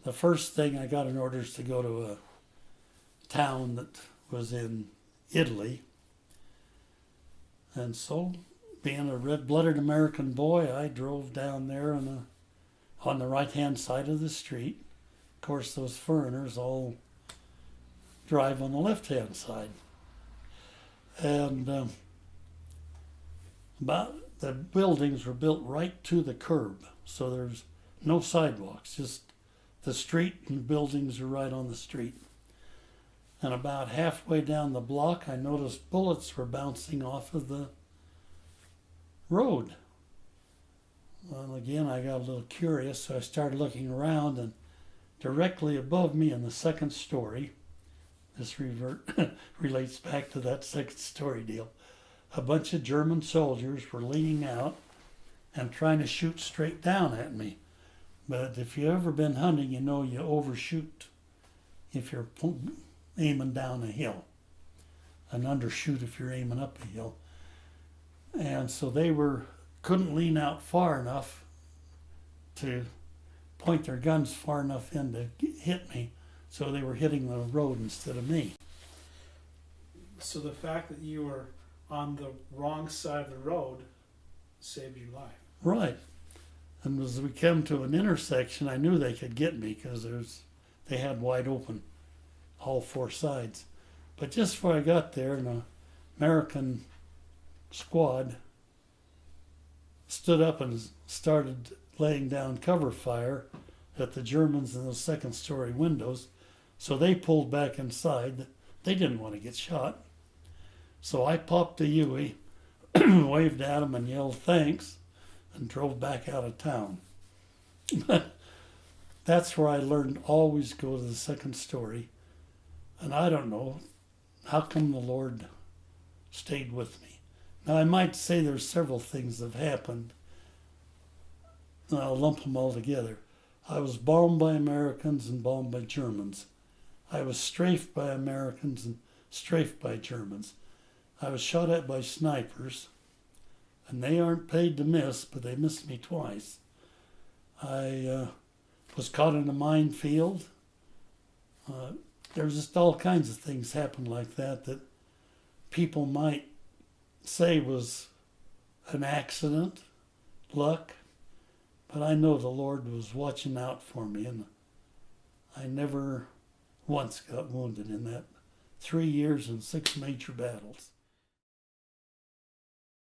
the first thing I got an orders to go to a town that was in Italy. And so, being a red-blooded American boy, I drove down there on the right-hand side of the street. Of course, those foreigners all drive on the left-hand side. And about the buildings were built right to the curb, so there's no sidewalks, just the street and buildings are right on the street. And about halfway down the block, I noticed bullets were bouncing off of the road. Well, again, I got a little curious, so I started looking around, and directly above me in the second story, this relates back to that second story deal, a bunch of German soldiers were leaning out and trying to shoot straight down at me. But if you've ever been hunting, you know you overshoot if you're aiming down a hill, and undershoot if you're aiming up a hill. And so they couldn't lean out far enough to point their guns far enough in to hit me, so they were hitting the road instead of me. So the fact that you were on the wrong side of the road saved your life. Right. And as we came to an intersection, I knew they could get me because they had wide open all four sides. But just before I got there, an American squad stood up and started laying down cover fire at the Germans in those second story windows. So they pulled back inside. They didn't want to get shot. So I popped a Huey, waved at them and yelled thanks, and drove back out of town. That's where I learned always go to the second story. And I don't know, how come the Lord stayed with me? Now I might say there's several things that have happened. And I'll lump them all together. I was bombed by Americans and bombed by Germans. I was strafed by Americans and strafed by Germans. I was shot at by snipers, and they aren't paid to miss, but they missed me twice. I was caught in a minefield. There's just all kinds of things happen like that people might say was an accident, luck, but I know the Lord was watching out for me, and I never once got wounded in that 3 years and 6 major battles.